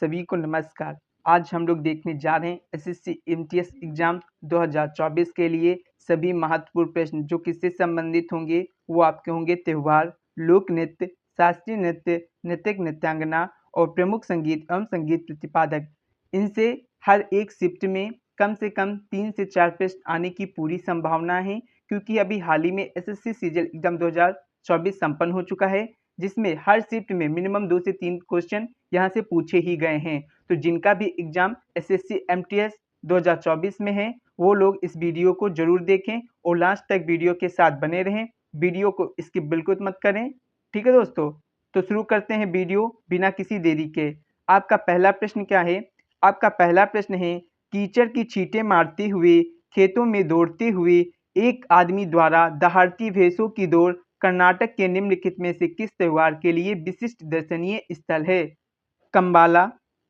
सभी को नमस्कार। आज हम लोग देखने जा रहे हैं एसएससी एमटीएस एग्जाम 2024 के लिए सभी महत्वपूर्ण प्रश्न जो किससे संबंधित होंगे। वो आपके होंगे त्योहार, लोक नृत्य, शास्त्रीय नृत्य, नृत्यक नृत्यांगना और प्रमुख संगीत एवं संगीत प्रतिपादक। इनसे हर एक शिफ्ट में कम से कम 3 से 4 प्रश्न आने की पूरी संभावना है, क्योंकि अभी हाल ही में एसएससी सीजीएल एग्जाम 2024 संपन्न हो चुका है, जिसमें हर शिफ्ट में मिनिमम 2 से 3 क्वेश्चन यहाँ से पूछे ही गए हैं। तो जिनका भी एग्जाम एसएससी एमटीएस 2024 में है वो लोग इस वीडियो को जरूर देखें और लास्ट तक वीडियो के साथ बने रहें। वीडियो को स्किप बिल्कुल मत करें, ठीक है दोस्तों। तो शुरू करते हैं वीडियो बिना किसी देरी के। आपका पहला प्रश्न क्या है? आपका पहला प्रश्न है, कीचड़ की छींटे मारते हुए खेतों में दौड़ते हुए एक आदमी द्वारा दहाड़ती भैंसों की दौड़ कर्नाटक के निम्नलिखित में से किस त्योहार के लिए विशिष्ट दर्शनीय स्थल है? कंबाला,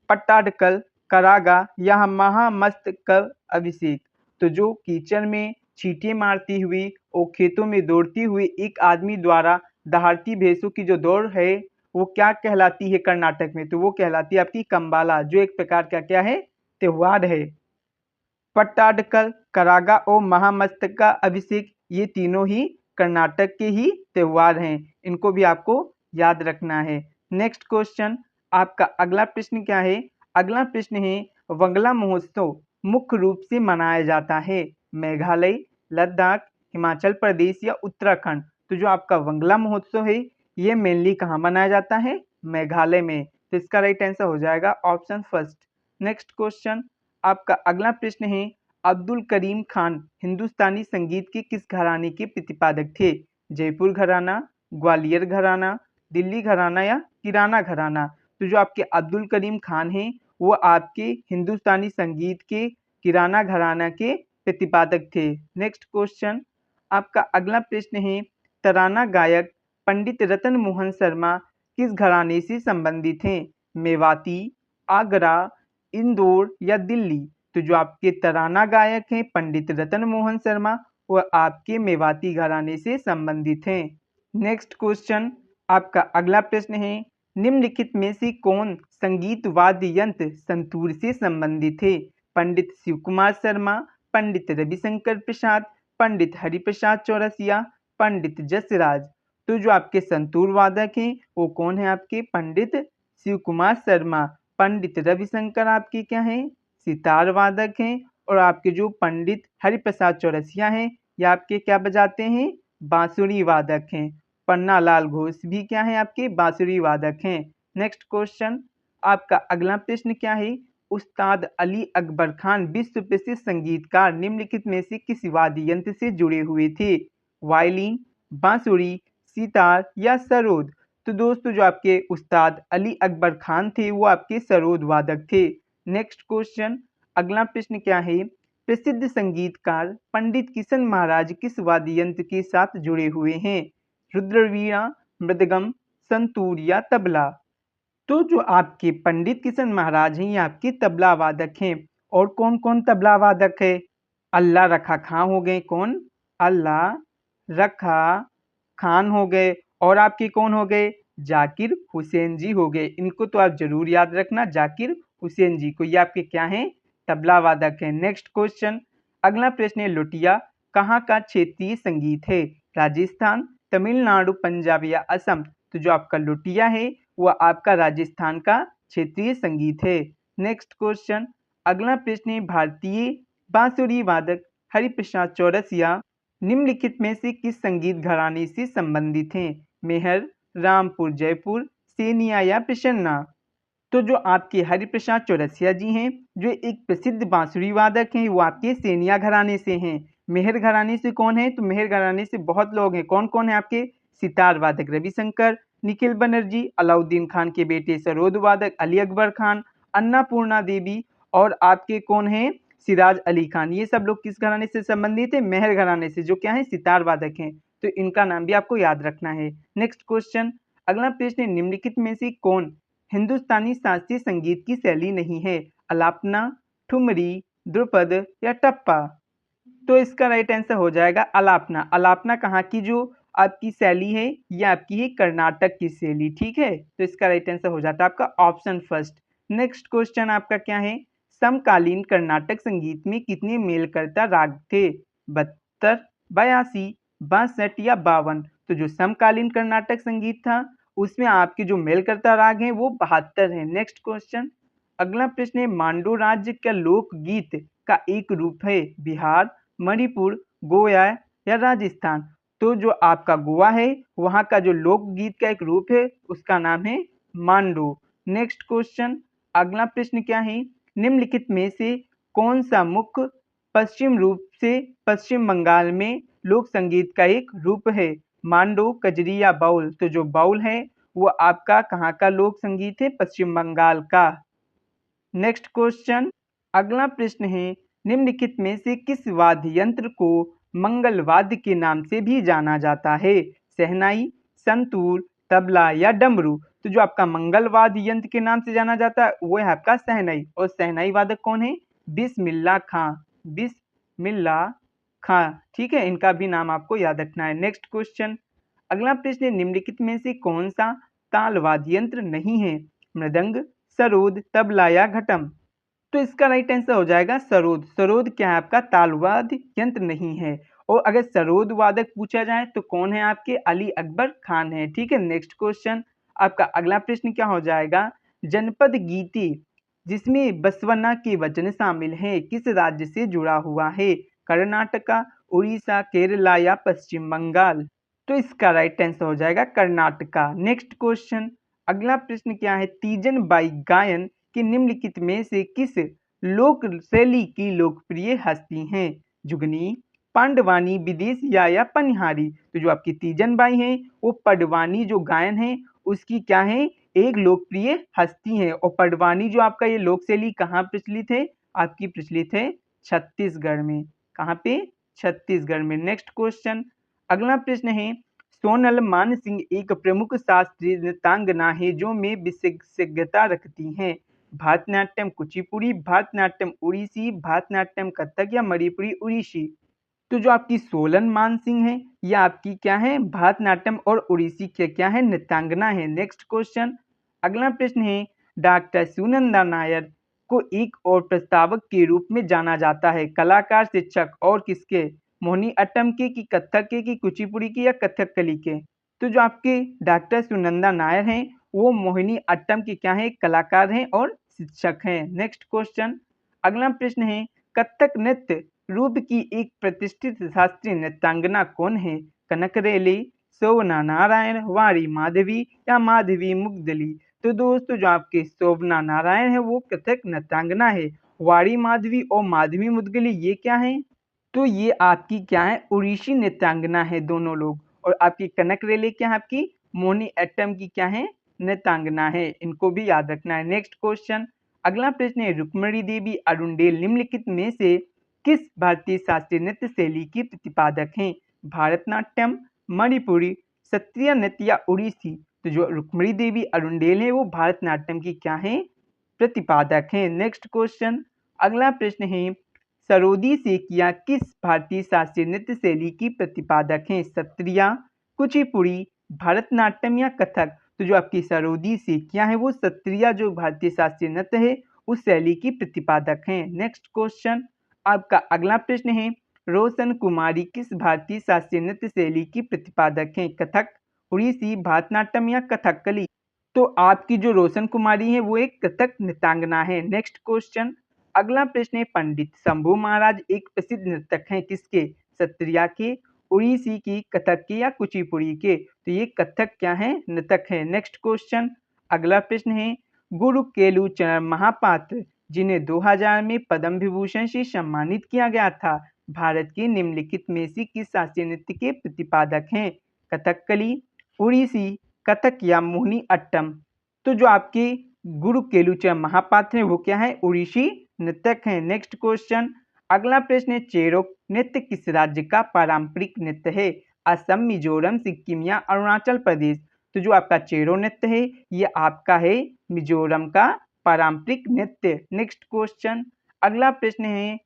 पट्टाडकल, करागा या महामस्तकल अभिषेक। तो जो कीचड़ में छींटे मारती हुई और खेतों में दौड़ती हुई एक आदमी द्वारा दहाड़ती भैंसों की जो दौड़ है वो क्या कहलाती है कर्नाटक में? तो वो कहलाती है आपकी कंबाला, जो एक प्रकार का क्या है? त्योहार है। पट्टाडकल, करागा और महामस्तका अभिषेक ये तीनों ही कर्नाटक के ही त्योहार हैं। इनको भी आपको याद रखना है। नेक्स्ट क्वेश्चन, आपका अगला प्रश्न क्या है? अगला प्रश्न है, वंगला महोत्सव मुख्य रूप से मनाया जाता है मेघालय, लद्दाख, हिमाचल प्रदेश या उत्तराखंड। तो जो आपका वंगला महोत्सव है ये मेनली कहाँ मनाया जाता है? मेघालय में। तो इसका राइट आंसर हो जाएगा ऑप्शन फर्स्ट। नेक्स्ट क्वेश्चन, आपका अगला प्रश्न है, अब्दुल करीम खान हिंदुस्तानी संगीत के किस घराने के प्रतिपादक थे? जयपुर घराना, ग्वालियर घराना, दिल्ली घराना या किराना घराना। तो जो आपके अब्दुल करीम खान हैं वो आपके हिंदुस्तानी संगीत के किराना घराना के प्रतिपादक थे। नेक्स्ट क्वेश्चन, आपका अगला प्रश्न है, तराना गायक पंडित रतन मोहन शर्मा किस घराने से संबंधित हैं? मेवाती, आगरा, इंदौर या दिल्ली। तो जो आपके तराना गायक हैं पंडित रतन मोहन शर्मा वह आपके मेवाती घराने से संबंधित हैं। नेक्स्ट क्वेश्चन, आपका अगला प्रश्न है, निम्नलिखित में से कौन संगीत वाद्य यंत्र संतूर से संबंधित है? पंडित शिव कुमार शर्मा, पंडित रविशंकर प्रसाद, पंडित हरिप्रसाद चौरसिया, पंडित जसराज। तो जो आपके संतूर वादक हैं वो कौन है? आपके पंडित शिव कुमार शर्मा। पंडित रविशंकर आपके क्या हैं? सितार वादक हैं। और आपके जो पंडित हरिप्रसाद चौरसिया हैं ये आपके क्या बजाते हैं? बांसुरी वादक हैं। पन्ना लाल घोष भी क्या है? आपके बांसुरी वादक हैं। नेक्स्ट क्वेश्चन, आपका अगला प्रश्न क्या है? उस्ताद अली अकबर खान विश्व प्रसिद्ध संगीतकार निम्नलिखित में से किस वाद्य यंत्र से जुड़े हुए थे? वायलिन, बांसुरी, सितार या सरोद। तो दोस्तों जो आपके उस्ताद अली अकबर खान थे वो आपके सरोद वादक थे। नेक्स्ट क्वेश्चन, अगला प्रश्न क्या है? प्रसिद्ध संगीतकार पंडित किशन महाराज किस वाद्य यंत्र के साथ जुड़े हुए हैं? रुद्रवीणा, मृदगम, संतूर या तबला। तो जो आपके पंडित किशन महाराज हैं ये आपके तबला वादक हैं। और कौन कौन तबला वादक है? अल्लाह रखा खां हो गए। कौन? अल्लाह रखा खान हो गए। और आपके कौन हो गए? जाकिर हुसैन जी हो गए। इनको तो आप जरूर याद रखना, जाकिर हुसैन जी को। ये आपके क्या हैं? तबला वादक हैं। नेक्स्ट क्वेश्चन, अगला प्रश्न है, लुटिया कहाँ का क्षेत्रीय संगीत है? राजस्थान, तमिलनाडु, पंजाब या असम। तो जो आपका लुटिया है वह आपका राजस्थान का क्षेत्रीय संगीत है। नेक्स्ट क्वेश्चन, अगला प्रश्न है, भारतीय बांसुरी वादक हरिप्रसाद चौरसिया निम्नलिखित में से किस संगीत घराने से संबंधित हैं? मेहर, रामपुर, जयपुर, सेनिया या प्रसन्ना। तो जो आपके हरिप्रसाद चौरसिया जी हैं जो एक प्रसिद्ध बांसुरी वादक हैं वो आपके सेनिया घराने से हैं। मेहर घराने से कौन है? तो मेहर घराने से बहुत लोग हैं। कौन कौन है आपके? सितार वादक रविशंकर, निखिल बनर्जी, अलाउद्दीन खान के बेटे सरोद वादक अली अकबर खान, अन्नपूर्णा देवी और आपके कौन है? सिराज अली खान। ये सब लोग किस घराने से संबंधित है? मेहर घराने से, जो क्या है? सितार वादक हैं। तो इनका नाम भी आपको याद रखना है। नेक्स्ट क्वेश्चन, अगला प्रश्न, निम्नलिखित में से कौन हिंदुस्तानी शास्त्रीय संगीत की शैली नहीं है? अलापना, ठुमरी, ध्रुपद या टप्पा। तो इसका राइट आंसर हो जाएगा अलापना। अलापना कहाँ की जो आपकी शैली है? ये आपकी है कर्नाटक की शैली, ठीक है। तो इसका राइट आंसर हो जाता है आपका ऑप्शन फर्स्ट। नेक्स्ट क्वेश्चन आपका क्या है, समकालीन कर्नाटक संगीत में कितने मेलकर्ता राग थे, 72, 82, 62 या 52। तो जो समकालीन कर्नाटक संगीत था उसमें आपके जो मेलकर्ता राग हैं वो 72 हैं। नेक्स्ट क्वेश्चन, अगला प्रश्न है, मांडो राज्य का लोकगीत का एक रूप है, बिहार, मणिपुर, गोवा या राजस्थान। तो जो आपका गोवा है वहाँ का जो लोकगीत का एक रूप है उसका नाम है मांडो। नेक्स्ट क्वेश्चन, अगला प्रश्न क्या है, निम्नलिखित में से कौन सा मुख्य पश्चिम रूप से पश्चिम बंगाल में लोक संगीत का एक रूप है, मांडो, कजरी या बाउल। तो जो बाउल है वो आपका कहाँ का लोक संगीत है, पश्चिम बंगाल का। नेक्स्ट क्वेश्चन, अगला प्रश्न है, निम्नलिखित में से किस वाद्य यंत्र को मंगल वाद्य के नाम से भी जाना जाता है, शहनाई, संतूर, तबला या डमरू। तो जो आपका मंगल वाद्य यंत्र के नाम से जाना जाता है वो है आपका शहनाई, और शहनाई वादक कौन है, बिस्मिल्लाह खां, बिस्मिल्लाह खां। ठीक है, इनका भी नाम आपको याद रखना है। नेक्स्ट क्वेश्चन, अगला प्रश्न है, निम्नलिखित में से कौन सा ताल वाद्य यंत्र नहीं है, मृदंग, सरोद, तबला या घटम। तो इसका राइट आंसर हो जाएगा सरोद। सरोद क्या है आपका ताल वाद्य यंत्र नहीं है। और अगर सरोद वादक पूछा जाए तो कौन है आपके, अली अकबर खान है। ठीक है, नेक्स्ट क्वेश्चन, आपका अगला प्रश्न क्या हो जाएगा, जनपद गीति जिसमें बसवन्ना के वचन शामिल हैं किस राज्य से जुड़ा हुआ है, कर्नाटका, उड़ीसा, केरला या पश्चिम बंगाल। तो इसका राइट आंसर हो जाएगा कर्नाटका। नेक्स्ट क्वेश्चन, अगला प्रश्न क्या है, तीजन बाई गायन कि निम्नलिखित में से किस लोक शैली की लोकप्रिय हस्ती हैं, जुगनी, पांडवानी, विदेशिया या पनिहारी। तो जो आपकी तीजन बाई हैं वो पडवानी जो गायन है उसकी क्या है, एक लोकप्रिय हस्ती है। और पडवानी जो आपका ये लोक शैली कहाँ प्रचलित है, आपकी प्रचलित है छत्तीसगढ़ में। कहाँ पे, छत्तीसगढ़ में। नेक्स्ट क्वेश्चन, अगला प्रश्न है, सोनल मानसिंह एक प्रमुख शास्त्रीय नृत्यांगना है जो में विशेषज्ञता रखती हैं, भरतनाट्यम, कुचिपुड़ी, भरतनाट्यम उड़ीसी, भरतनाट्यम कथक या मणिपुरी उड़ीसी। तो जो आपकी सोलन मानसिंह है ये आपकी क्या है, भरतनाट्यम और उड़ीसी के क्या है, नृत्यांगना है। नेक्स्ट क्वेश्चन, अगला प्रश्न है, डॉक्टर सुनंदा नायर को एक और प्रस्तावक के रूप में जाना जाता है, कलाकार, शिक्षक और किसके, मोहिनी अट्टम के कि कथक के कि कुचिपुड़ी के या कथकली के। तो जो आपके डॉक्टर सुनंदा नायर हैं वो मोहिनी अट्टम की क्या है, कलाकार हैं और शिक्षक हैं। नेक्स्ट क्वेश्चन, अगला प्रश्न है, कथक नृत्य रूप की एक प्रतिष्ठित शास्त्रीय नृत्यांगना कौन है, कनकरेली, शोभना नारायण, वाणी माधवी या माधवी मुग्दली। तो दोस्तों जो आपके शोभना नारायण है वो कथक नृत्यांगना है, वाणी माधवी और माधवी मुद्गली ये क्या है, तो ये आपकी क्या है, उड़ीसी नृत्यांगना है दोनों लोग। और आपकी कनक रेले क्या है, आपकी मोहिनी अट्टम की क्या है, नृत्यांगना है। इनको भी याद रखना है। नेक्स्ट क्वेश्चन, अगला प्रश्न है, रुक्मणी देवी अरुंडेल निम्नलिखित में से किस भारतीय शास्त्रीय नृत्य शैली की प्रतिपादक हैं, भारतनाट्यम, मणिपुरी, सत्रिय नृत्य या उड़ीसी। तो जो रुक्मणी देवी अरुंडेल है वो भारतनाट्यम की क्या है, प्रतिपादक हैं। नेक्स्ट क्वेश्चन, अगला प्रश्न है, सरोदी से किया किस भारतीय शास्त्रीय नृत्य शैली की प्रतिपादक हैं, सत्रिया, कुचिपुड़ी, भरतनाट्यम या कथक। तो जो आपकी सरोदी से क्या है वो सत्रिया जो भारतीय शास्त्रीय नृत्य है उस शैली की प्रतिपादक हैं। नेक्स्ट क्वेश्चन, आपका अगला प्रश्न है, रोशन कुमारी किस भारतीय शास्त्रीय नृत्य शैली की प्रतिपादक हैं, कथक, उड़ीसी, भरतनाट्यम या कथकली। तो आपकी जो रोशन कुमारी है वो एक कथक नृत्यांगना है। नेक्स्ट क्वेश्चन, अगला प्रश्न है, पंडित शंभू महाराज एक प्रसिद्ध नृतक हैं किसके, सत्रिया के, उड़ीसी की, कथक के या कुचिपुड़ी के। तो ये कथक क्या है, नृतक है। नेक्स्ट क्वेश्चन, अगला प्रश्न है, गुरु केलुचरण महापात्र जिन्हें 2000 में पद्म विभूषण से सम्मानित किया गया था, भारत के निम्नलिखित में से किस शास्त्रीय नृत्य के प्रतिपादक हैं, कथकली, उड़ीसी, कथक या मोहिनी अट्टम। तो जो आपके गुरु केलुचरण महापात्र हैं वो क्या है, उड़ीसी नृतक हैं। नेक्स्ट क्वेश्चन, अगला प्रश्न है, चेरो नृत्य किस राज्य का पारंपरिक नृत्य है, असम, मिजोरम, सिक्किम या अरुणाचल प्रदेश। तो जो आपका चेरो नृत्य है ये आपका है मिजोरम का पारंपरिक नृत्य। नेक्स्ट क्वेश्चन, अगला प्रश्न है,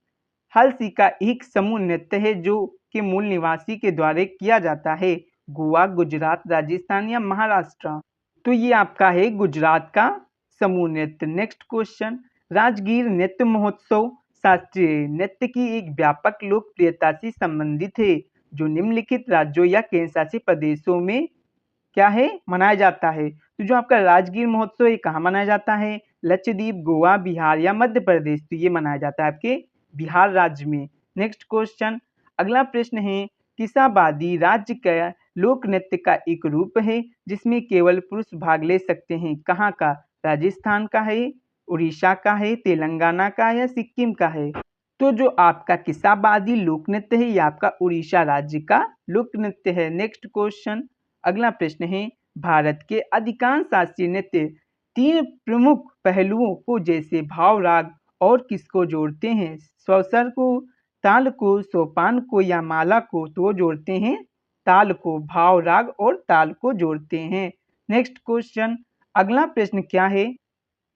हलसी का एक समूह नृत्य है जो कि मूल निवासी के द्वारा किया जाता है, गोवा, गुजरात, राजस्थान या महाराष्ट्र। तो ये आपका है गुजरात का समूह नृत्य। नेक्स्ट क्वेश्चन, राजगीर नृत्य महोत्सव शास्त्रीय नृत्य की एक व्यापक लोकप्रियता से संबंधित है, जो निम्नलिखित राज्यों या केंद्र शासित प्रदेशों में क्या है मनाया जाता है। तो जो आपका राजगीर महोत्सव ये कहाँ मनाया जाता है? लक्षद्वीप, गोवा, बिहार या मध्य प्रदेश। तो ये मनाया जाता है आपके बिहार राज्य में। नेक्स्ट क्वेश्चन, अगला प्रश्न है, किसाबादी राज्य का लोक नृत्य का एक रूप है जिसमें केवल पुरुष भाग ले सकते हैं, कहाँ का? राजस्थान का है, उड़ीसा का है, तेलंगाना का या सिक्किम का है? तो जो आपका किसाबादी लोक नृत्य है ये आपका उड़ीसा राज्य का लोक नृत्य है। नेक्स्ट क्वेश्चन, अगला प्रश्न है, भारत के अधिकांश शास्त्रीय नृत्य तीन प्रमुख पहलुओं को जैसे भाव, राग और किसको जोड़ते हैं? स्वसर को, ताल को, सोपान को या माला को? तो जोड़ते हैं ताल को, भाव, राग और ताल को जोड़ते हैं। नेक्स्ट क्वेश्चन, अगला प्रश्न क्या है,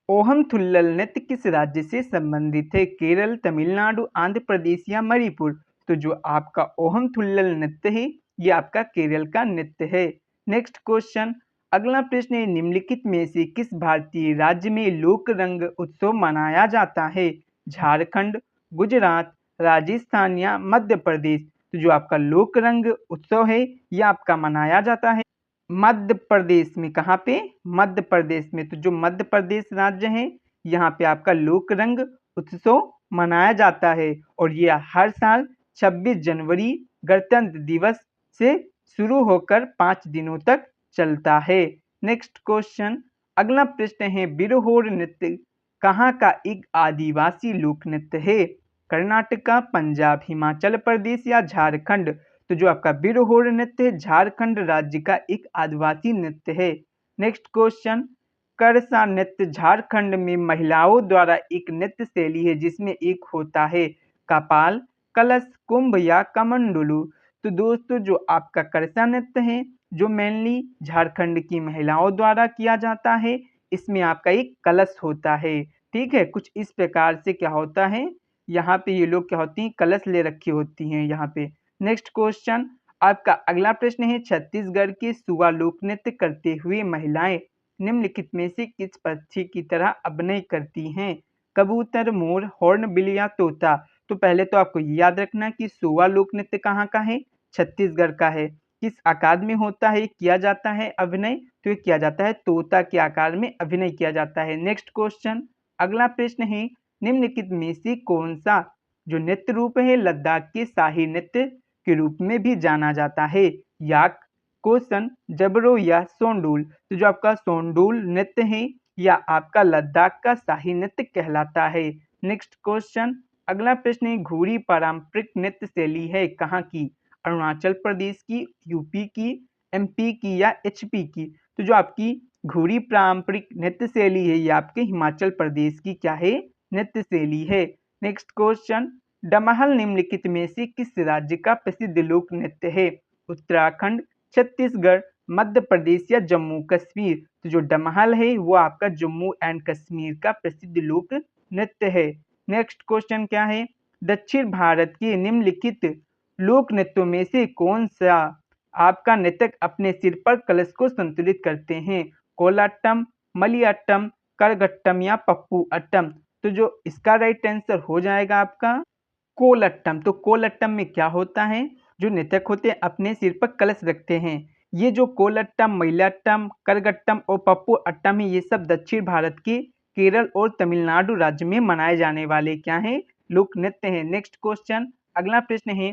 ओहम थुल्लल नृत्य किस राज्य से संबंधित है? केरल, तमिलनाडु, आंध्र प्रदेश या मणिपुर? तो जो आपका ओहम थुल्लल नृत्य है ये आपका केरल का नृत्य है। नेक्स्ट क्वेश्चन, अगला प्रश्न है, निम्नलिखित में से किस भारतीय राज्य में लोक रंग उत्सव मनाया जाता है? झारखंड, गुजरात, राजस्थान या मध्य प्रदेश? तो जो आपका लोक रंग उत्सव है ये आपका मनाया जाता है मध्य प्रदेश में। कहाँ पे? मध्य प्रदेश में। तो जो मध्य प्रदेश राज्य है यहाँ पे आपका लोक रंग उत्सव मनाया जाता है और ये हर साल 26 जनवरी गणतंत्र दिवस से शुरू होकर 5 दिनों तक चलता है। नेक्स्ट क्वेश्चन, अगला प्रश्न है, बिरहोर नृत्य कहाँ का एक आदिवासी लोक नृत्य है? कर्नाटका, पंजाब, हिमाचल प्रदेश या झारखंड? तो जो आपका बिरहोर नृत्य है झारखंड राज्य का एक आदिवासी नृत्य है। नेक्स्ट क्वेश्चन, करसा नृत्य झारखंड में महिलाओं द्वारा एक नृत्य शैली है जिसमें एक होता है कपाल, कलश, कुंभ या कमंडलू? तो दोस्तों जो आपका करसा नृत्य है जो मेनली झारखंड की महिलाओं द्वारा किया जाता है, इसमें आपका एक कलश होता है। ठीक है, कुछ इस प्रकार से क्या होता है, यहाँ पे ये लोग क्या होती हैं, कलश ले रखी होती हैं यहाँ पे। नेक्स्ट क्वेश्चन, आपका अगला प्रश्न है, छत्तीसगढ़ के सुआ लोक नृत्य करते हुए महिलाएं निम्नलिखित में से किस पक्षी की तरह अभिनय करती हैं? कबूतर, मोर, हॉर्नबिल या तोता? तो पहले तो आपको याद रखना कि सुआ लोक नृत्य कहाँ का है? छत्तीसगढ़ का है। किस आकार में होता है, किया जाता है अभिनय? तो ये किया जाता है तोता के आकार में अभिनय किया जाता है। नेक्स्ट क्वेश्चन, अगला प्रश्न है, निम्नलिखित में से कौन सा जो नृत्य रूप है लद्दाख के शाही नृत्य के रूप में भी जाना जाता है? याक, कोसन, जबरो या सोंडूल? तो जो आपका सोंडूल नृत्य है या आपका लद्दाख का शाही नृत्य कहलाता है। नेक्स्ट क्वेश्चन, अगला प्रश्न है, घूरी पारंपरिक नृत्य शैली है कहाँ की? अरुणाचल प्रदेश की, यूपी की, एमपी की या एचपी की? तो जो आपकी घूरी पारंपरिक नृत्य शैली है ये आपके हिमाचल प्रदेश की क्या है? नृत्य शैली है। नेक्स्ट क्वेश्चन, डमहल निम्नलिखित में से किस राज्य का प्रसिद्ध लोक नृत्य है? उत्तराखंड, छत्तीसगढ़, मध्य प्रदेश या जम्मू कश्मीर? तो जो डमहल है वो आपका जम्मू एंड कश्मीर का प्रसिद्ध लोक नृत्य है। नेक्स्ट क्वेश्चन क्या है, दक्षिण भारत के निम्नलिखित लोक नृत्यों में से कौन सा आपका नृतक अपने सिर पर कलश को संतुलित करते हैं? कोलाट्टम, मलियाट्टम, करगट्टम या पप्पू अट्टम? तो जो इसका राइट आंसर हो जाएगा आपका कोलट्टम। तो कोलट्टम में क्या होता है, जो नृतक होते हैं अपने सिर पर कलश रखते हैं। ये जो कोलट्टम, मलियाट्टम, करगट्टम और पप्पू अट्टम है ये सब दक्षिण भारत के केरल और तमिलनाडु राज्य में मनाए जाने वाले क्या हैं, लोक नृत्य हैं। नेक्स्ट क्वेश्चन, अगला प्रश्न है,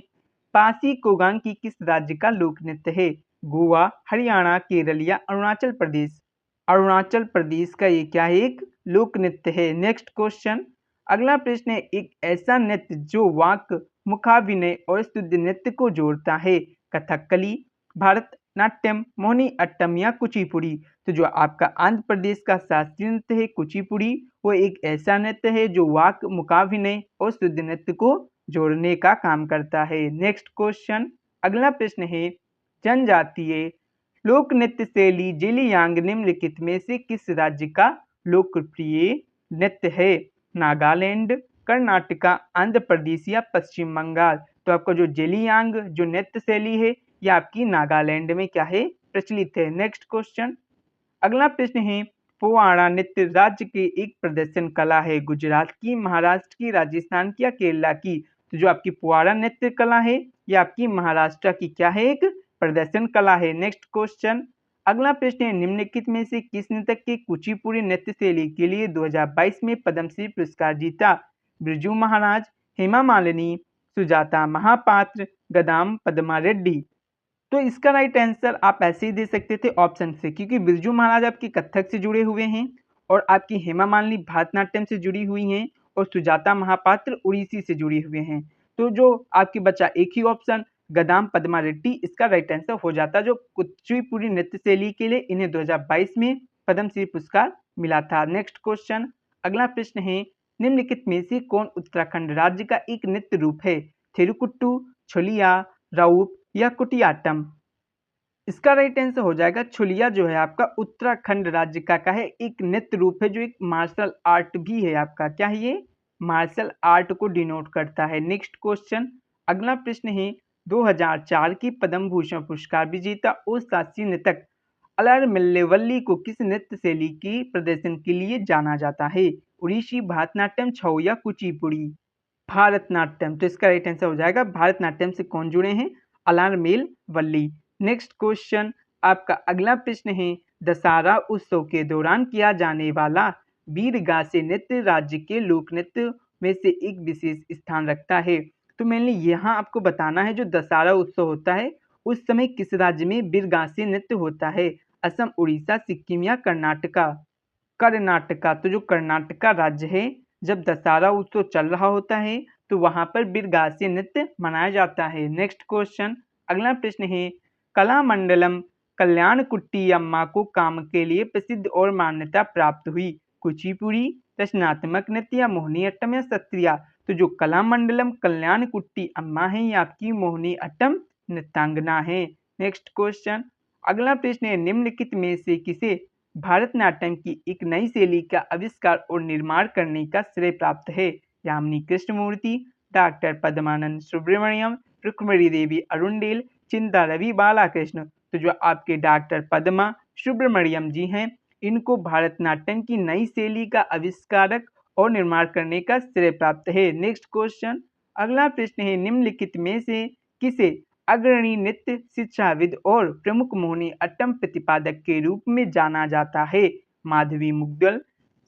पासी कोगांकी किस राज्य का लोक नृत्य है? गोवा, हरियाणा, केरल या अरुणाचल प्रदेश? अरुणाचल प्रदेश का ये क्या है, एक लोक नृत्य है। नेक्स्ट क्वेश्चन, अगला प्रश्न है, एक ऐसा नृत्य जो वाक, मुखाभिनय और स्तुति नृत्य को जोड़ता है? कथकली, भरतनाट्यम, मोहिनी अट्टम या कुचिपुड़ी? तो जो आपका आंध्र प्रदेश का शास्त्रीय नृत्य है कुचिपुड़ी, वो एक ऐसा नृत्य है जो वाक, मुखाभिनय और स्तुति नृत्य को जोड़ने का काम करता है। नेक्स्ट क्वेश्चन, अगला प्रश्न है, जनजातीय लोक नृत्य शैली जेलियांग निम्नलिखित में से किस राज्य का लोकप्रिय नृत्य है? नागालैंड, कर्नाटका, आंध्र प्रदेश या पश्चिम बंगाल? तो आपका जो जेलियांग जो नृत्य शैली है ये आपकी नागालैंड में क्या है, प्रचलित है। नेक्स्ट क्वेश्चन, अगला प्रश्न है, फुवाड़ा नृत्य राज्य की एक प्रदर्शन कला है, गुजरात की, महाराष्ट्र की, राजस्थान की या केरला की। तो जो आपकी फुवाड़ा नृत्य कला है ये आपकी महाराष्ट्र की क्या है, एक प्रदर्शन कला है। नेक्स्ट क्वेश्चन, अगला प्रश्न है, निम्नलिखित में से किस नृतक के कुचिपुड़ी नृत्य शैली के लिए 2022 में पद्मश्री पुरस्कार जीता? बिरजू महाराज, हेमा मालिनी, सुजाता महापात्र, गदाम पद्मा रेड्डी। तो इसका राइट आंसर आप ऐसे ही दे सकते थे ऑप्शन से, क्योंकि बिरजू महाराज आपकी कथक से जुड़े हुए हैं और आपकी हेमा मालिनी भरतनाट्यम से जुड़ी हुई हैं और सुजाता महापात्र उड़ीसी से जुड़ी हुए हैं। तो जो आपकी बचा एक ही ऑप्शन गदाम पद्मा रेड्डी, इसका राइट आंसर हो जाता, जो कुचिपुड़ी नृत्य शैली के लिए इन्हें 2022 में पद्मश्री पुरस्कार मिला था। नेक्स्ट क्वेश्चन, अगला प्रश्न है, निम्नलिखित में से कौन उत्तराखंड राज्य का एक नृत्य रूप है? थिरुकुट्टू, छोलिया, राउप या कुटियाट्टम। इसका राइट आंसर हो जाएगा छोलिया, जो है आपका उत्तराखंड राज्य का है एक नृत्य रूप है, जो एक मार्शल आर्ट भी है आपका, क्या है ये, मार्शल आर्ट को डिनोट करता है। नेक्स्ट क्वेश्चन, अगला प्रश्न है, 2004 की पद्म भूषण पुरस्कार विजेता और शास्त्रीय नृतक अलरमेल्लवल्ली को किस नृत्य शैली की प्रदर्शन के लिए जाना जाता है? उड़ीसी, भरतनाट्यम, छऊ या कुचिपुड़ी। भारतनाट्यम, तो इसका राइट आंसर हो जाएगा भारतनाट्यम से कौन जुड़े हैं? अलरमेल्लवल्ली। नेक्स्ट क्वेश्चन, आपका अगला प्रश्न है, दशहरा उत्सव के दौरान किया जाने वाला वीरगासे नृत्य राज्य के लोक नृत्य में से एक विशेष स्थान रखता है। तो मेनली यहाँ आपको बताना है, जो दशहरा उत्सव होता है उस समय किस राज्य में वीरगासे नृत्य होता है? असम, उड़ीसा, सिक्किम या कर्नाटका। कर्नाटका, तो जो कर्नाटका राज्य है, जब दशहरा उत्सव चल रहा होता है तो वहां पर वीरगासे नृत्य मनाया जाता है। नेक्स्ट क्वेश्चन, अगला प्रश्न है, कलामंडलम कल्याणकुट्टी अम्मा को काम के लिए प्रसिद्ध और मान्यता प्राप्त हुई? कुचिपुड़ी, रचनात्मक नृत्य या मोहिनीअट्टम या सत्रिया। तो जो कलामंडलम कल्याणकुट्टी अम्मा है ये आपकी मोहिनीअट्टम नृत्यांगना है। नेक्स्ट क्वेश्चन, अगला प्रश्न है, निम्नलिखित में से किसे भारतनाट्यम की एक नई शैली का आविष्कार और निर्माण करने का श्रेय प्राप्त है? यामिनी कृष्णमूर्ति, डॉक्टर पद्मानंद सुब्रमण्यम, रुक्मणी देवी अरुणडेल, चिंता रवि बालाकृष्ण। तो जो आपके डॉक्टर पद्मा सुब्रमण्यम जी हैं, इनको भारतनाट्यम की नई शैली का आविष्कारक और निर्माण करने का श्रेय प्राप्त है। नेक्स्ट क्वेश्चन, अगला प्रश्न है, निम्नलिखित में से किसे अग्रणी नृत्य शिक्षाविद और प्रमुख मोहिनीअट्टम प्रतिपादक के रूप में जाना जाता है? माधवी मुग्दल,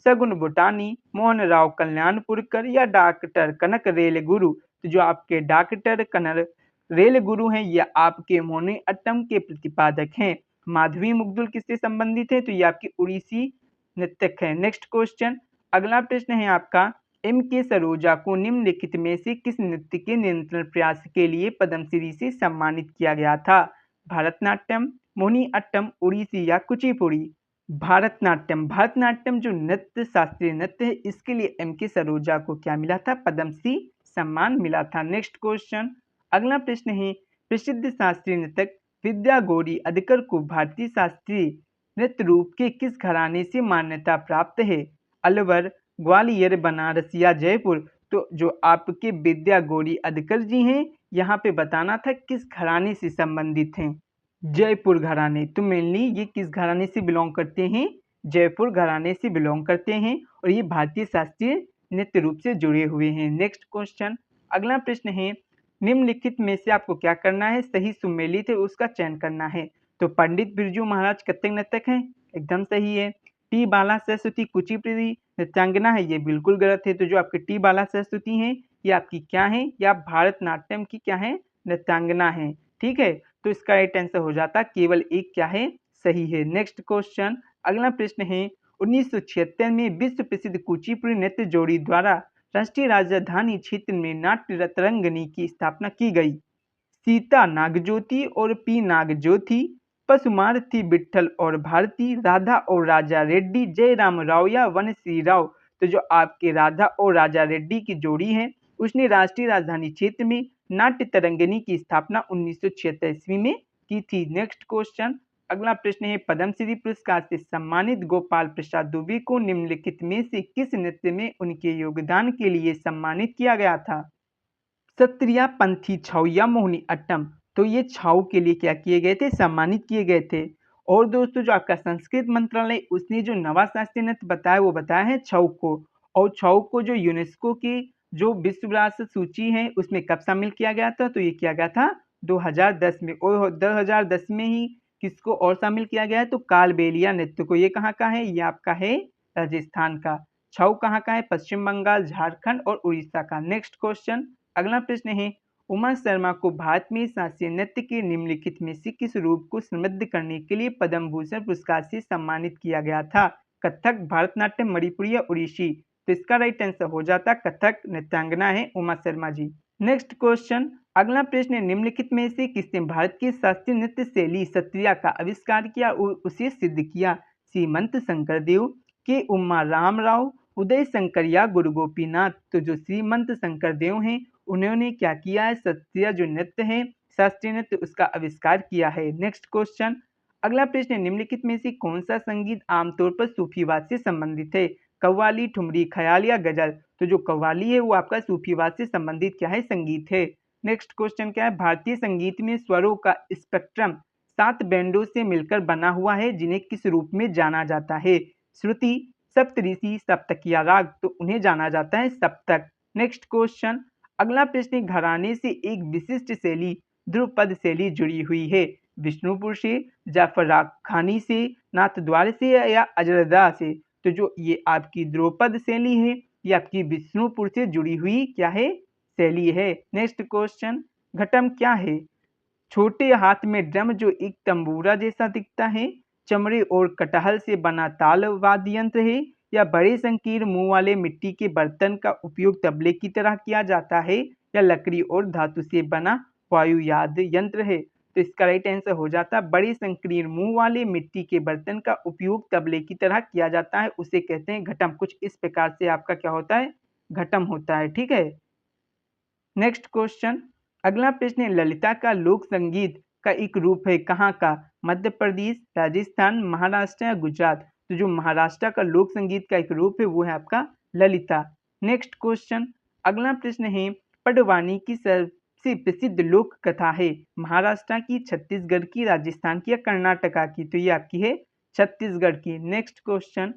सगुन बुटानी, मोहन राव कल्याणपुरकर या डॉक्टर कनक रेलगुरु। तो जो आपके डॉक्टर कनक रेलगुरु हैं ये आपके मोहिनीअट्टम के प्रतिपादक हैं। माधवी मुग्दुल किससे संबंधित है? तो ये आपकी उड़ीसी नृत्यक है। नेक्स्ट क्वेश्चन, अगला प्रश्न है आपका, एम के सरोजा को निम्नलिखित में से किस नृत्य के नियंत्रण प्रयास के लिए पद्मश्री से सम्मानित किया गया था? भारतनाट्यम, मोहिनीअट्टम, उड़ीसी या कुचिपुड़ी। भारतनाट्यम, भारतनाट्यम जो नृत्य शास्त्रीय नृत्य है इसके लिए एम के सरोजा को क्या मिला था? पद्मश्री सम्मान मिला था। नेक्स्ट क्वेश्चन, अगला प्रश्न है, प्रसिद्ध शास्त्रीय नृतक विद्या गौरी अदकर को भारतीय शास्त्रीय नृत्य रूप के किस घराने से मान्यता प्राप्त है? अलवर, ग्वालियर, बनारस या जयपुर। तो जो आपके विद्या गौरी अदकर जी हैं यहाँ पे बताना था किस घराने से संबंधित हैं? जयपुर घराने। तो मेनली ये किस घराने से बिलोंग करते हैं? जयपुर घराने से बिलोंग करते हैं और ये भारतीय शास्त्रीय नृत्य रूप से जुड़े हुए हैं। नेक्स्ट क्वेश्चन, अगला प्रश्न है, निम्नलिखित में से आपको क्या करना है? सही सुमेलित है उसका चयन करना है। तो पंडित बिरजू महाराज कथक नर्तक हैं, एकदम सही है। टी बाला सरस्वती कुचिपुड़ी नृत्यांगना है, ये बिल्कुल गलत है। तो जो आपके टी बाला सरस्वती हैं ये आपकी क्या है? या भारतनाट्यम की क्या है? नृत्यांगना है। ठीक है, तो इसका राइट आंसर हो जाता केवल एक क्या है? सही है। नेक्स्ट क्वेश्चन, अगला प्रश्न है, 1976 में विश्व प्रसिद्ध कुचिपुड़ी नृत्य जोड़ी द्वारा राष्ट्रीय राजधानी क्षेत्र में नाट्य रतरंगनी की स्थापना की गई। सीता नागज्योति और पी नागज्योति, पशुमारथी विट्ठल और भारती, राधा और राजा रेड्डी, जयराम राव या वनश्री राव। तो जो आपके राधा और राजा रेड्डी की जोड़ी है उसने राष्ट्रीय राजधानी क्षेत्र में नाट्य तरंगिणी की स्थापना 1976 ईस्वी में की थी। नेक्स्ट क्वेश्चन, अगला प्रश्न है, पद्मश्री पुरस्कार से सम्मानित गोपाल प्रसाद दुबे को निम्नलिखित में से किस नृत्य में उनके योगदान के लिए सम्मानित किया गया था? सत्रिया, पंथी, छऊ या मोहिनीअट्टम। तो ये छऊ के लिए क्या किए गए थे? सम्मानित किए गए थे। और दोस्तों जो आपका संस्कृत मंत्रालय उसने जो नवा शास्त्रीय नृत्य बताया वो बताया है छऊ को, और छऊ को जो यूनेस्को की जो विश्व विरासत सूची है उसमें कब शामिल किया गया था, तो ये किया गया था 2010 में। और 2010 में ही किसको और शामिल किया गया है, तो कालबेलिया नृत्य को। ये कहाँ का है, ये आपका है राजस्थान का। छऊ कहाँ का है, पश्चिम बंगाल, झारखंड और उड़ीसा का। नेक्स्ट क्वेश्चन, अगला प्रश्न है, उमा शर्मा को भारत में शास्त्रीय नृत्य के निम्नलिखित में से किस रूप को समृद्ध करने के लिए पद्म भूषण पुरस्कार से सम्मानित किया गया था? कथक, भारतनाट्यम, मणिपुरी या उड़ीसी? तो इसका राइट आंसर हो जाता कथक नृत्यांगना है उमा शर्मा जी। नेक्स्ट क्वेश्चन, अगला प्रश्न, निम्नलिखित में से किसने भारत की शास्त्रीय नृत्य शैली सत्रिया का आविष्कार किया और उसे सिद्ध किया? श्रीमंत शंकरदेव, के उमा राम राव, उदय शंकर या गुरु गोपीनाथ? तो जो श्रीमंत शंकरदेव हैं उन्होंने क्या किया है, सत्रिया जो नृत्य है शास्त्रीय नृत्य उसका आविष्कार किया है। नेक्स्ट क्वेश्चन, अगला प्रश्न, निम्नलिखित में से कौन सा संगीत आमतौर पर सूफीवाद से संबंधित है? कव्वाली, ठुमरी, ख्याल या गजल? तो जो कव्वाली है वो आपका सूफीवाद से संबंधित क्या है, संगीत है। नेक्स्ट क्वेश्चन क्या है, भारतीय संगीत में स्वरों का स्पेक्ट्रम 7 बैंडों से मिलकर बना हुआ है जिन्हें किस रूप में जाना जाता है? श्रुति, सप्तऋषि, सप्तक या राग? तो उन्हें जाना जाता है सप्तक। नेक्स्ट क्वेश्चन, अगला प्रश्न, घराने से एक विशिष्ट शैली ध्रुपद शैली जुड़ी हुई है, विष्णुपुर से, जाफर खानी से, नाथद्वार से या अजरदा से? तो जो ये आपकी ध्रुपद शैली है ये आपकी विष्णुपुर से जुड़ी हुई क्या है, शैली है। नेक्स्ट क्वेश्चन, घटम क्या है? छोटे हाथ में ड्रम जो एक तंबूरा जैसा दिखता है, चमड़े और कटहल से बना ताल वाद्य यंत्र है, या बड़े संकीर्ण मुंह वाले मिट्टी के बर्तन का उपयोग तबले की तरह किया जाता है, या लकड़ी और धातु से बना वायुयाद यंत्र है? तो इसका राइट आंसर हो जाता है बड़े संकीर्ण मुंह वाले मिट्टी के बर्तन का उपयोग तबले की तरह किया जाता है, उसे कहते हैं घटम। कुछ इस प्रकार से आपका क्या होता है, घटम होता है, ठीक है। नेक्स्ट क्वेश्चन, अगला प्रश्न है, ललिता का लोक संगीत का एक रूप है कहाँ का? मध्य प्रदेश, राजस्थान, महाराष्ट्र या गुजरात? तो जो महाराष्ट्र का लोक संगीत का एक रूप है वो है आपका ललिता। नेक्स्ट क्वेश्चन, अगला प्रश्न है, पडवानी की सबसे प्रसिद्ध लोक कथा है महाराष्ट्र की, छत्तीसगढ़ की, राजस्थान की या कर्नाटका की? तो ये आपकी है छत्तीसगढ़ की। नेक्स्ट क्वेश्चन,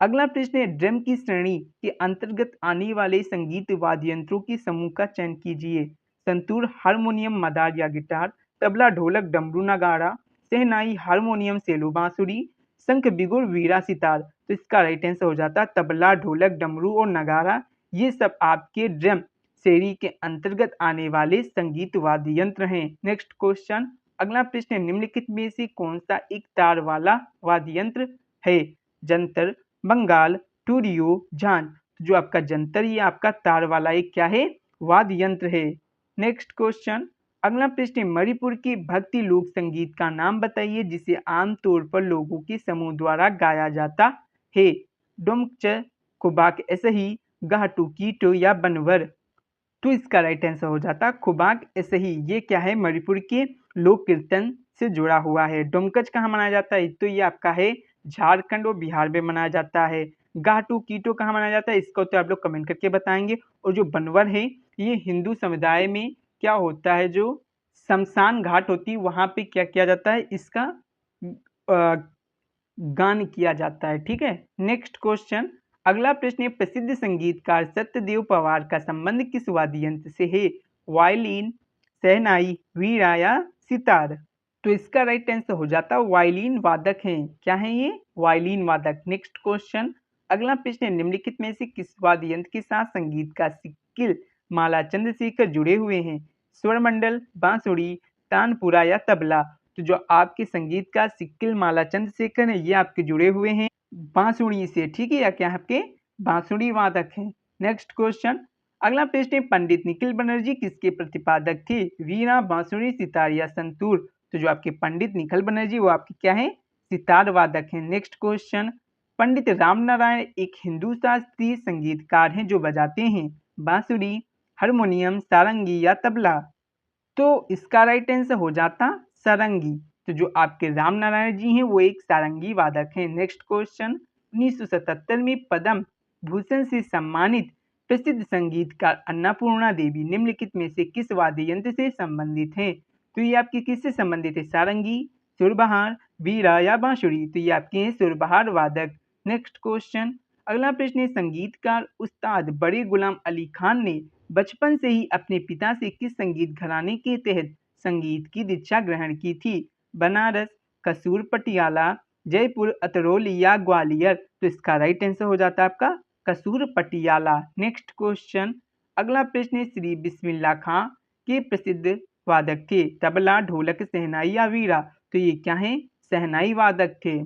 अगला प्रश्न है, ड्रम की श्रेणी के अंतर्गत आने वाले संगीत वाद्य यंत्रों के समूह का चयन कीजिए। संतूर, हारमोनियम, मदार या गिटार, तबला, ढोलक, डमरू, नगाड़ा, शहनाई, हारमोनियम, सेलो, बांसुरी, शंख, बिगुल, वीणा, सितार? तो इसका राइट आंसर हो जाता तबला, ढोलक, डमरू और नगाड़ा। ये सब आपके ड्रम श्रेणी के अंतर्गत आने वाले संगीत वाद्य यंत्र हैं। नेक्स्ट क्वेश्चन, अगला प्रश्न है, निम्नलिखित में से कौन सा एक तार वाला वाद्य यंत्र है? जंतर, बंगाल, टूरियो, झांझ? तो जो आपका जंतर ये आपका तार वाला एक क्या है, वाद्य यंत्र है। नेक्स्ट क्वेश्चन, अगला प्रश्न है, मणिपुर के भक्ति लोक संगीत का नाम बताइए जिसे आमतौर पर लोगों के समूह द्वारा गाया जाता है। डोमच, खुबाक ऐसही, गाहटू कीटो या बनवर? तो इसका राइट आंसर हो जाता खुबाक ऐसही। ये क्या है, मणिपुर के लोक कीर्तन से जुड़ा हुआ है। डोमकच कहाँ मनाया जाता है, तो ये आपका है झारखंड और बिहार में मनाया जाता है। गाहटू कीटो कहाँ मनाया जाता है, इसको तो आप लोग कमेंट करके बताएंगे। और जो बनवर है ये हिंदू समुदाय में क्या होता है, जो शमशान घाट होती है वहां पे क्या किया जाता है, इसका गान किया जाता है, ठीक है। नेक्स्ट क्वेश्चन, अगला प्रश्न है, प्रसिद्ध संगीतकार सत्यदेव पवार का संबंध किस वाद्य यंत्र से है? वायलिन, शहनाई, वीणा या सितार? तो इसका राइट आंसर हो जाता है वायलिन वादक हैं। क्या है ये, वायलिन वादक। नेक्स्ट क्वेश्चन, अगला प्रश्न है, निम्नलिखित में से किस वाद्य यंत्र के साथ संगीत का सिक्किल माला चंद्रशेखर जुड़े हुए हैं? स्वरमंडल, बांसुरी, तानपुरा या तबला? तो जो आपके संगीत का सिक्किल माला चंद्रशेखर है ये आपके जुड़े हुए हैं बांसुरी से, ठीक है, या क्या आपके बांसुरी वादक हैं। नेक्स्ट क्वेश्चन, अगला प्रश्न है, पंडित निखिल बनर्जी किसके प्रतिपादक थे? वीणा, बांसुरी, सितार या संतूर? तो जो आपके पंडित निखिल बनर्जी वो आपके क्या है, सितार वादक हैं। नेक्स्ट क्वेश्चन, पंडित राम नारायण एक हिंदू शास्त्रीय संगीतकार हैं जो बजाते हैं बांसुरी, हारमोनियम, सारंगी या तबला? तो इसका राइट आंसर हो जाता सारंगी। तो जो आपके राम नारायण जी हैं वो एक सारंगी वादक हैं। नेक्स्ट क्वेश्चन, 1977 में पद्म भूषण से सम्मानित प्रसिद्ध संगीतकार अन्नपूर्णा देवी निम्नलिखित में से किस वाद्य यंत्र से संबंधित हैं? तो ये आपकी किससे संबंधित है? सारंगी, सुरबहार, वीणा या बांसुरी? तो ये आपके हैं सुरबहार वादक। नेक्स्ट क्वेश्चन, अगला प्रश्न है, संगीतकार उस्ताद बड़े गुलाम अली खान ने बचपन से ही अपने पिता से किस संगीत घराने के तहत संगीत की दीक्षा ग्रहण की थी? बनारस, कसूर, पटियाला, जयपुर, अतरौली या ग्वालियर? तो इसका राइट आंसर हो जाता है आपका कसूर, पटियाला। नेक्स्ट क्वेश्चन, अगला प्रश्न है, श्री बिस्मिल्लाह खां के प्रसिद्ध वादक थे? तबला, ढोलक, शहनाई या वीणा? तो ये क्या है? शहनाई वादक थे।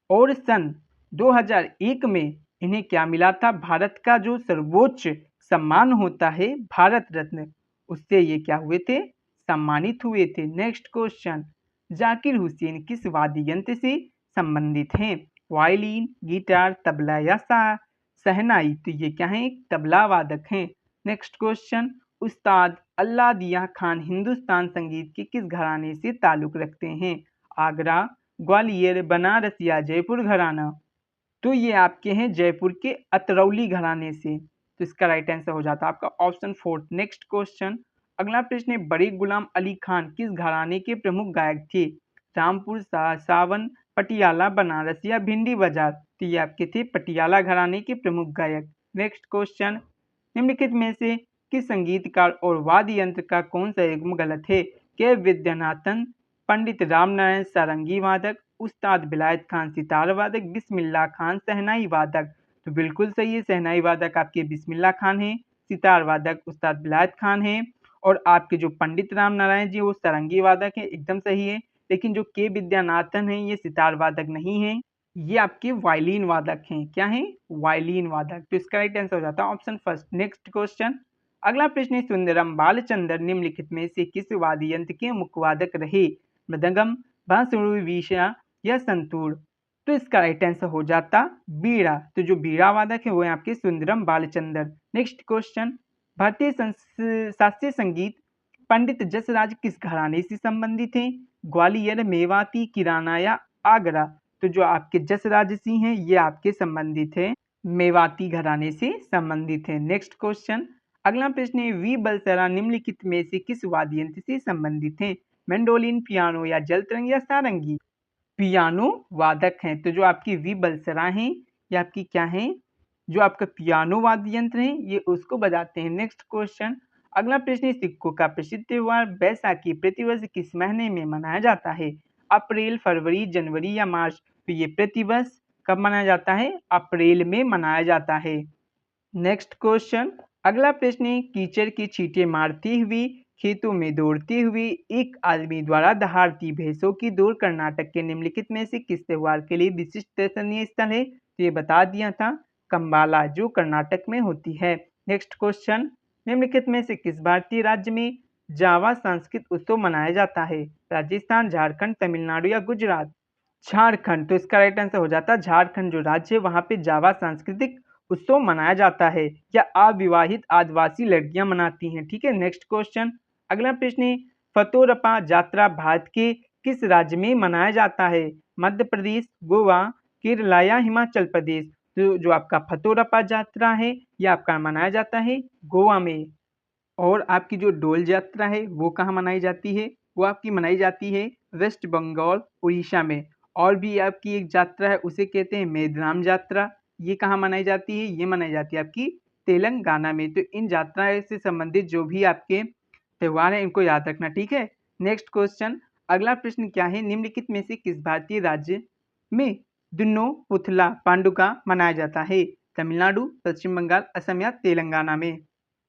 और सन 2001 में इन्हें क्या मिला था? भारत का जो सर्वोच्च सम्मान होता है भारत रत्न, उससे ये क्या हुए थे? सम्मानित हुए थे। नेक्स्ट क्वेश्चन, जाकिर हुसैन किस वाद्य यंत्र से संबंधित हैं? वायलिन, गिटार, तबला या शहनाई? तो ये क्या है? तबला वादक हैं। नेक्स्ट क्वेश्चन, उस्ताद अल्लाह दिया खान हिंदुस्तान संगीत के किस घराने से ताल्लुक रखते हैं? आगरा, ग्वालियर, बनारस या जयपुर घराना? तो ये आपके हैं जयपुर के अतरौली घराने से। तो इसका राइट आंसर हो जाता है आपका ऑप्शन 4। नेक्स्ट क्वेश्चन, अगला प्रश्न है, बड़े गुलाम अली खान किस घराने के प्रमुख गायक थे? रामपुर, सावन, पटियाला, बनारस या भिंडी बाजार? तो ये आपके थे पटियाला घराने के प्रमुख गायक। नेक्स्ट क्वेश्चन, निम्नलिखित में से किस संगीतकार और वाद्य यंत्र का कौन सा युग्म गलत है? के विद्यानाथन, पंडित रामनारायण सारंगी वादक, उस्ताद बिलायत खान सितार वादक, बिस्मिल्लाह खान शहनाई वादक? तो बिल्कुल सही है, शहनाई वादक आपके बिस्मिल्लाह खान हैं, सितार वादक उस्ताद बिलायत खान हैं, और आपके जो पंडित राम नारायण जी वो सारंगी वादक हैं, एकदम सही है। लेकिन जो के विद्यानाथन हैं ये सितार वादक नहीं हैं, ये आपके वायलिन वादक हैं। क्या हैं? वायलिन वादक। तो इसका राइट आंसर हो जाता है ऑप्शन फर्स्ट। नेक्स्ट क्वेश्चन, अगला प्रश्न है, सुंदरम बालचंद्र निम्नलिखित में से किस वाद्य यंत्र के मुख्य वादक रहे? मृदंगम, बांसुरी, वीणा या संतूर? तो इसका राइट आंसर हो जाता बीड़ा। तो जो बीड़ा वादक है वो है आपके सुंदरम बालचंद्र। नेक्स्ट क्वेश्चन, भारतीय शास्त्रीय संगीत पंडित जसराज किस घराने से संबंधित हैं? ग्वालियर, मेवाती, किराना या आगरा? तो जो आपके जसराज सिंह हैं ये आपके संबंधित हैं, मेवाती घराने से संबंधित हैं। नेक्स्ट क्वेश्चन, अगला प्रश्न है, वी बलसरा निम्नलिखित में से किस वाद्य यंत्र से संबंधित हैं? मैंडोलिन, पियानो या जलतरंग या सारंगी? पियानो वादक हैं। तो जो आपकी वी बलसरा हैं ये आपकी क्या हैं? जो आपका पियानो वाद्य यंत्र है ये उसको बजाते हैं। नेक्स्ट क्वेश्चन, अगला प्रश्न है, सिखों का प्रसिद्ध त्योहार बैसाखी प्रतिवर्ष किस महीने में मनाया जाता है? अप्रैल, फरवरी, जनवरी या मार्च? तो ये प्रतिवर्ष कब मनाया जाता है? अप्रैल में मनाया जाता है। नेक्स्ट क्वेश्चन, अगला प्रश्न है, कीचड़ की छींटे मारती हुई खेतों में दौड़ते हुए एक आदमी द्वारा दहाड़ती भैंसों की दौड़ कर्नाटक के निम्नलिखित में से किस त्योहार के लिए विशिष्ट दर्शनीय स्थल है? तो ये बता दिया था, कंबाला, जो कर्नाटक में होती है। नेक्स्ट क्वेश्चन, निम्नलिखित में से किस भारतीय राज्य में जावा सांस्कृतिक उत्सव मनाया जाता है? राजस्थान, झारखंड, तमिलनाडु या गुजरात? झारखंड। तो इसका राइट आंसर हो जाता है झारखंड जो राज्य है वहां पे जावा सांस्कृतिक उत्सव मनाया जाता है, या अविवाहित आदिवासी लड़कियां मनाती हैं। ठीक है। नेक्स्ट क्वेश्चन, अगला प्रश्न है, फतोरपा यात्रा भारत के किस राज्य में मनाया जाता है? मध्य प्रदेश, गोवा, केरला या हिमाचल प्रदेश? तो जो आपका फतोरपा यात्रा है ये आपका मनाया जाता है गोवा में। और आपकी जो डोल यात्रा है वो कहाँ मनाई जाती है? वो आपकी मनाई जाती है वेस्ट बंगाल, उड़ीसा में। और भी आपकी एक यात्रा है उसे कहते हैं मेघनाम यात्रा, ये कहाँ मनाई जाती है? ये मनाई जाती है आपकी तेलंगाना में। तो इन यात्राएं से संबंधित जो भी आपके त्योहार हैं इनको याद रखना। ठीक है। नेक्स्ट क्वेश्चन, अगला प्रश्न क्या है, निम्नलिखित में से किस भारतीय राज्य में दुन्नो पुथला पांडुका मनाया जाता है? तमिलनाडु, पश्चिम बंगाल, असम या तेलंगाना में?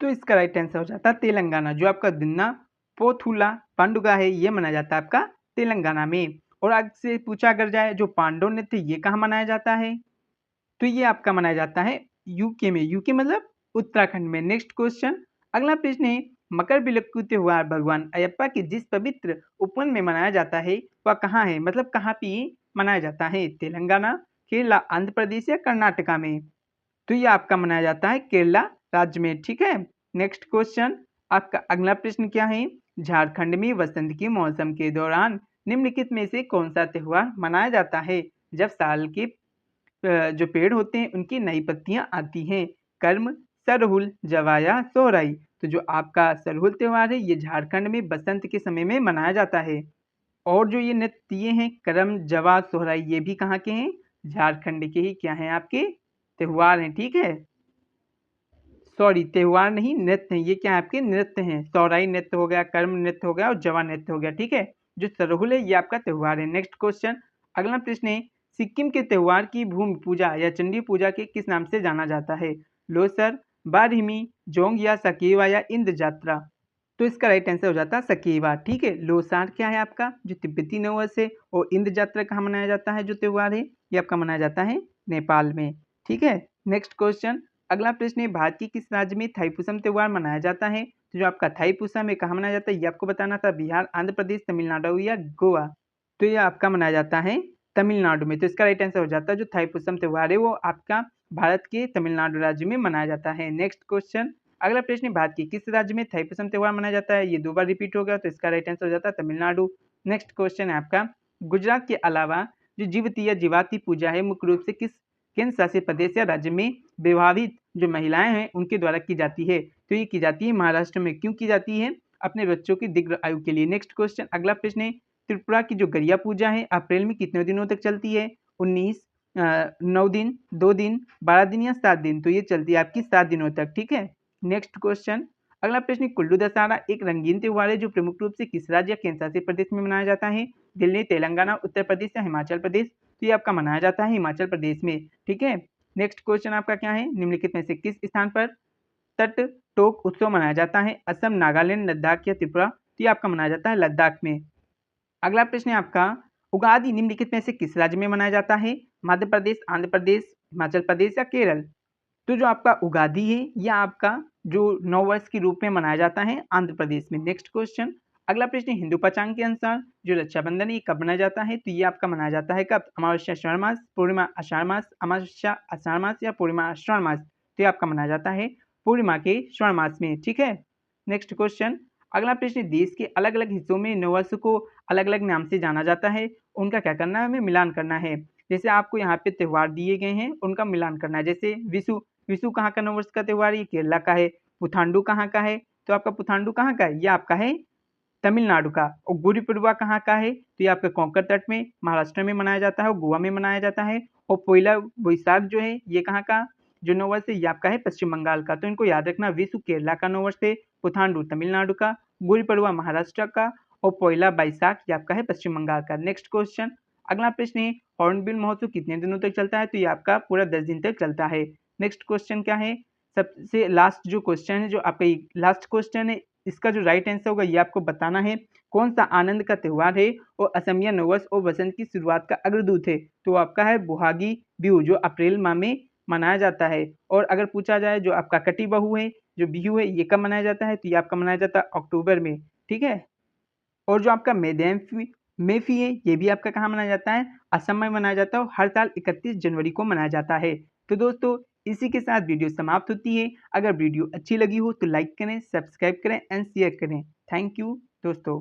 तो इसका राइट आंसर हो जाता है तेलंगाना। जो आपका दुन्ना पोथुला पांडुगा है ये मनाया जाता है आपका तेलंगाना में। और आपसे पूछा अगर जाए जो पांडव नृत्य ये कहाँ मनाया जाता है? तो ये आपका मनाया जाता है यूके में। यूके मतलब उत्तराखंड में। नेक्स्ट क्वेश्चन, अगला प्रश्न है, मकर बिलक्कू त्योहार भगवान अयप्पा के जिस पवित्र उपवन में मनाया जाता है वह कहाँ है? मतलब कहाँ पे मनाया जाता है? तेलंगाना, केरला, आंध्र प्रदेश या कर्नाटका में? तो ये आपका मनाया जाता है केरला राज्य में। ठीक है। नेक्स्ट क्वेश्चन, आपका अगला प्रश्न क्या है, झारखंड में वसंत के मौसम के दौरान निम्नलिखित में से कौन सा त्योहार मनाया जाता है? जब साल के जो पेड़ होते हैं उनकी नई पत्तियां आती हैं। कर्म, सरहुल, जवाया, सोहराई? तो जो आपका सरहुल त्योहार है ये झारखंड में बसंत के समय में मनाया जाता है। और जो ये नृत्य हैं करम, जवा, सोहराई, ये भी कहाँ के हैं? झारखंड के ही क्या हैं? आपके त्योहार हैं। ठीक है, सॉरी त्योहार नहीं, नृत्य हैं। ये क्या है? आपके नृत्य हैं। सोहराई नृत्य हो गया, कर्म नृत्य हो गया और जवा नृत्य हो गया। ठीक है, जो सरहुल है ये आपका त्योहार है। नेक्स्ट क्वेश्चन, अगला प्रश्न है, सिक्किम के त्योहार की भूमि पूजा या चंडी पूजा के किस नाम से जाना जाता है? लोसर, बारहिमी, जोंग या सकेवा या इंद्र जात्रा? तो इसका राइट आंसर हो जाता है सकेवा। ठीक है, लोसार क्या है आपका? जो तिब्बती नववर्ष है। और इंद्र जात्रा कहाँ मनाया जाता है? जो त्योहार है ये आपका मनाया जाता है नेपाल में। ठीक है, नेक्स्ट क्वेश्चन, अगला प्रश्न है, भारत के किस राज्य में थाईपुसम त्योहार मनाया जाता है? तो जो आपका थाईपुसम है कहाँ मनाया जाता है ये आपको बताना था। बिहार, आंध्र प्रदेश, तमिलनाडु या गोवा? तो ये आपका मनाया जाता है तमिलनाडु में। तो इसका राइट आंसर हो जाता है जो थाईपुसम त्योहार है वो आपका भारत के तमिलनाडु राज्य में मनाया जाता है। नेक्स्ट क्वेश्चन, अगला प्रश्न, भारत के किस राज्य में थाईपुसम त्योहार मनाया जाता है? ये 2 बार रिपीट हो गया, तो इसका राइट आंसर हो जाता है तमिलनाडु। नेक्स्ट क्वेश्चन है आपका, गुजरात के अलावा जो जीवती या जीवाती पूजा है मुख्य रूप से किस केंद्र शासित प्रदेश या राज्य में विवाहित जो महिलाएं हैं उनके द्वारा की जाती है? तो ये की जाती है महाराष्ट्र में। क्यों की जाती है? अपने बच्चों की दीर्घ आयु के लिए। नेक्स्ट क्वेश्चन, अगला प्रश्न है, त्रिपुरा की जो गरिया पूजा है अप्रैल में कितने दिनों तक चलती है? 19, 9 दिन, 2 दिन, 12 दिन या 7 दिन? तो ये चलती है आपकी 7 दिनों तक। ठीक है, नेक्स्ट क्वेश्चन, अगला प्रश्न, कुल्लू दशहरा एक रंगीन त्योहार है जो प्रमुख रूप से किस राज्य या केंद्र शासित प्रदेश में मनाया जाता है? दिल्ली, तेलंगाना, उत्तर प्रदेश या हिमाचल प्रदेश? तो ये आपका मनाया जाता है हिमाचल प्रदेश में। ठीक है, नेक्स्ट क्वेश्चन आपका क्या है, निम्नलिखित में से किस स्थान पर तट टोक उत्सव मनाया जाता है? असम, नागालैंड, लद्दाख या त्रिपुरा? तो ये आपका मनाया जाता है लद्दाख में। अगला प्रश्न है आपका, उगादि निम्नलिखित में से किस राज्य में मनाया जाता है? मध्य प्रदेश, आंध्र प्रदेश, हिमाचल प्रदेश या केरल? तो जो आपका उगादि है यह आपका जो नववर्ष के रूप में मनाया जाता है आंध्र प्रदेश में। नेक्स्ट क्वेश्चन, अगला प्रश्न, हिंदू पंचांग के अनुसार जो रक्षाबंधन ये कब मनाया जाता है? तो ये आपका मनाया जाता है कब? अमावस्या श्रावण मास, पूर्णिमा आषाढ़ मास, अमावस्या आषाढ़ मास या पूर्णिमा श्रावण मास? तो ये आपका मनाया जाता है पूर्णिमा के श्रावण मास में। ठीक है, नेक्स्ट क्वेश्चन, अगला प्रश्न, देश के अलग अलग हिस्सों में नववर्ष को अलग अलग नाम से जाना जाता है, उनका क्या करना है? हमें मिलान करना है। जैसे आपको यहाँ पे त्योहार दिए गए हैं उनका मिलान करना है। जैसे विशु, विशु कहाँ का नववर्ष का त्योहार? ये केरला का है। पुथांडु कहाँ का है? तो आपका पुथांडु कहाँ का है? ये आपका है तमिलनाडु का। और गुड़ी पड़वा कहाँ का है? तो ये आपका कोंकण तट में महाराष्ट्र में मनाया जाता है और गोवा में मनाया जाता है। और पोइला बोईसाख जो है ये कहाँ का जो नववर्ष है ये आपका है पश्चिम बंगाल का। तो इनको याद रखना, विशु केरला का नववर्ष है, पुथांडु तमिलनाडु का, गुड़ी पड़वा महाराष्ट्र का और पोइला बैसाख ये आपका है पश्चिम बंगाल का। नेक्स्ट क्वेश्चन, अगला प्रश्न है, हॉर्नबिल महोत्सव कितने दिनों तक चलता है? तो ये आपका पूरा 10 दिन तक चलता है। नेक्स्ट क्वेश्चन क्या है, सबसे लास्ट जो क्वेश्चन है, जो आपका लास्ट क्वेश्चन है, इसका जो राइट आंसर होगा ये आपको बताना है कौन सा आनंद का त्योहार है और असमिया नववर्ष और वसंत की शुरुआत का अग्रदूत है? तो आपका है बुहागी बिहू जो अप्रैल माह में मनाया जाता है। और अगर पूछा जाए जो आपका कटी बहू है जो बिहू है ये कब मनाया जाता है? तो ये आपका मनाया जाता है अक्टूबर में। ठीक है, और जो आपका मेफी है ये भी आपका कहाँ मनाया जाता है? असम में मनाया जाता है और हर साल 31 जनवरी को मनाया जाता है। तो दोस्तों इसी के साथ वीडियो समाप्त होती है। अगर वीडियो अच्छी लगी हो तो लाइक करें, सब्सक्राइब करें एंड शेयर करें। थैंक यू दोस्तों।